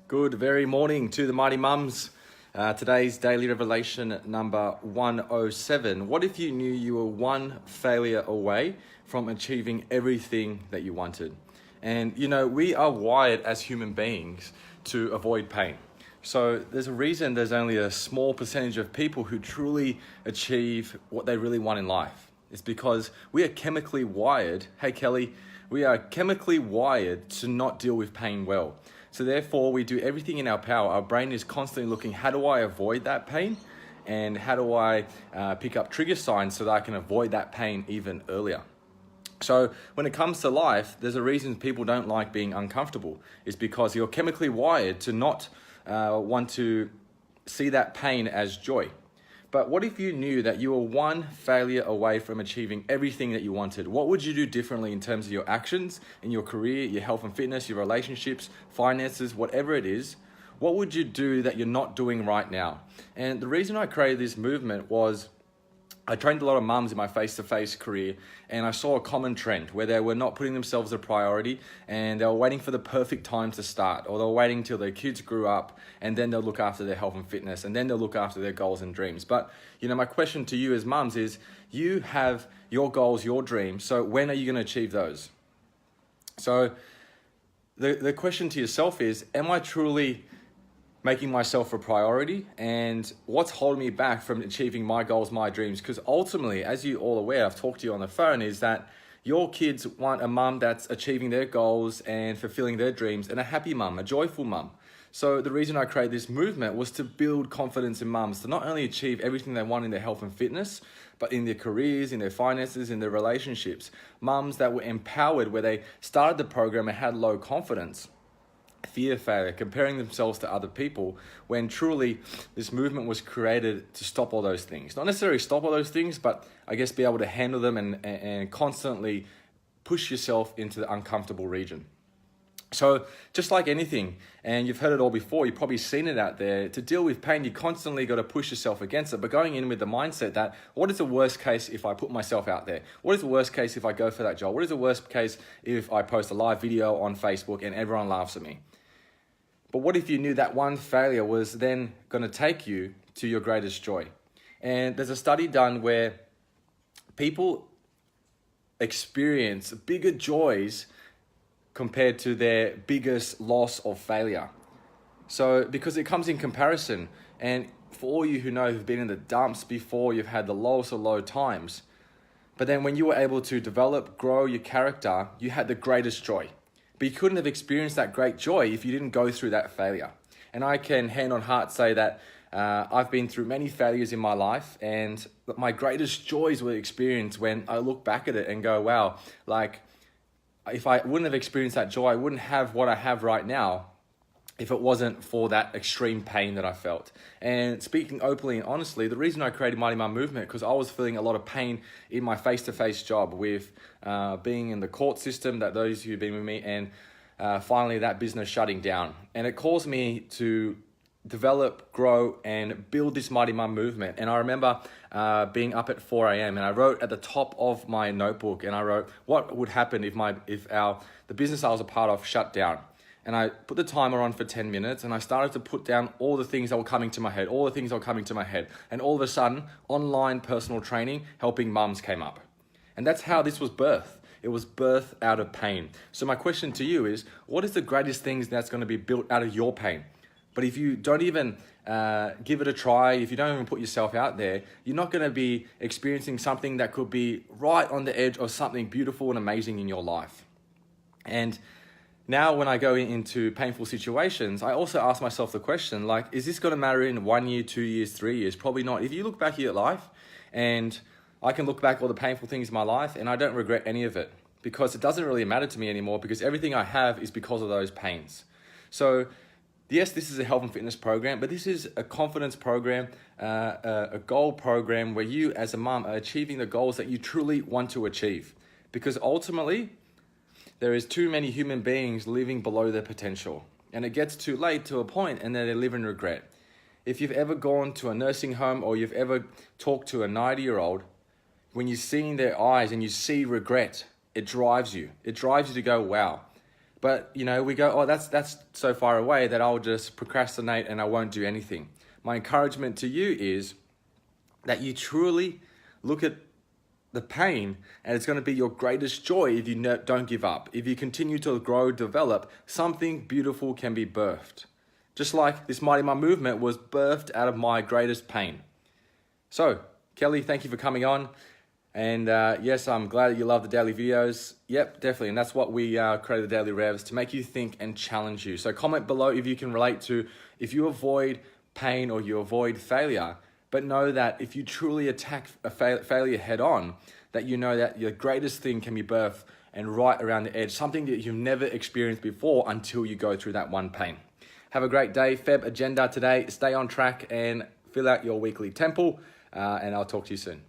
Good very morning to the mighty mums. Today's daily revelation number 107. What if you knew you were one failure away from achieving everything that you wanted? And you know, we are wired as human beings to avoid pain. So there's a reason there's only a small percentage of people who truly achieve what they really want in life. It's because we are chemically wired. Hey Kelly, we are chemically wired to not deal with pain well. So therefore, we do everything in our power. Our brain is constantly looking, how do I avoid that pain? And how do I pick up trigger signs so that I can avoid that pain even earlier? So when it comes to life, there's a reason people don't like being uncomfortable. It's because you're chemically wired to not want to see that pain as joy. But what if you knew that you were one failure away from achieving everything that you wanted? What would you do differently in terms of your actions, in your career, your health and fitness, your relationships, finances, whatever it is? What would you do that you're not doing right now? And the reason I created this movement was I trained a lot of mums in my face-to-face career, and I saw a common trend where they were not putting themselves a priority and they were waiting for the perfect time to start, or they were waiting till their kids grew up and then they'll look after their health and fitness and then they'll look after their goals and dreams. But you know, my question to you as mums is, you have your goals, your dreams, so when are you going to achieve those? So the question to yourself is, am I truly making myself a priority, and what's holding me back from achieving my goals, my dreams? Because ultimately, as you all aware, I've talked to you on the phone, is that your kids want a mum that's achieving their goals and fulfilling their dreams, and a happy mum, a joyful mum. So the reason I created this movement was to build confidence in mums to not only achieve everything they want in their health and fitness, but in their careers, in their finances, in their relationships. Mums that were empowered where they started the program and had low confidence, fear of failure, comparing themselves to other people, when truly this movement was created to stop all those things. Not necessarily stop all those things, but I guess be able to handle them and constantly push yourself into the uncomfortable region. So just like anything, and you've heard it all before, you've probably seen it out there, to deal with pain, you constantly got to push yourself against it, but going in with the mindset that, what is the worst case if I put myself out there? What is the worst case if I go for that job? What is the worst case if I post a live video on Facebook and everyone laughs at me? But what if you knew that one failure was then going to take you to your greatest joy? And there's a study done where people experience bigger joys compared to their biggest loss or failure. So because it comes in comparison, and for all you who know who've been in the dumps before, you've had the lowest of low times, but then when you were able to develop, grow your character, you had the greatest joy. But you couldn't have experienced that great joy if you didn't go through that failure. And I can hand on heart say that I've been through many failures in my life, and my greatest joys were experienced when I look back at it and go, wow, like if I wouldn't have experienced that joy, I wouldn't have what I have right now if it wasn't for that extreme pain that I felt. And speaking openly and honestly, the reason I created Mighty Mum Movement, because I was feeling a lot of pain in my face-to-face job with being in the court system, that those who've been with me, and finally that business shutting down. And it caused me to develop, grow, and build this Mighty Mum Movement. And I remember being up at 4 a.m. and I wrote at the top of my notebook, and I wrote what would happen if the business I was a part of shut down. And I put the timer on for 10 minutes, and I started to put down all the things that were coming to my head, And all of a sudden, online personal training, helping mums came up. And that's how this was birthed. It was birthed out of pain. So my question to you is, what is the greatest things that's going to be built out of your pain? But if you don't even give it a try, if you don't even put yourself out there, you're not going to be experiencing something that could be right on the edge of something beautiful and amazing in your life. And now when I go into painful situations, I also ask myself the question, like, is this going to matter in 1 year, 2 years, 3 years? Probably not. If you look back at your life, and I can look back all the painful things in my life, and I don't regret any of it, because it doesn't really matter to me anymore, because everything I have is because of those pains. So yes, this is a health and fitness program, but this is a confidence program, a goal program where you as a mum are achieving the goals that you truly want to achieve. Because ultimately, there is too many human beings living below their potential, and it gets too late to a point and then they live in regret. If you've ever gone to a nursing home, or you've ever talked to a 90-year-old, when you see in their eyes and you see regret, it drives you. It drives you to go, wow. But we go, oh, that's so far away that I'll just procrastinate and I won't do anything. My encouragement to you is that you truly look at the pain, and it's going to be your greatest joy if you don't give up. If you continue to grow, develop, something beautiful can be birthed. Just like this Mighty Mum movement was birthed out of my greatest pain. So, Kelly, thank you for coming on. And yes, I'm glad that you love the daily videos. Yep, definitely. And that's what we created the Daily Revs, to make you think and challenge you. So comment below if you can relate to, if you avoid pain or you avoid failure, but know that if you truly attack a failure head on, that you know that your greatest thing can be birthed and right around the edge, something that you've never experienced before until you go through that one pain. Have a great day. Feb agenda today. Stay on track and fill out your weekly temple. And I'll talk to you soon.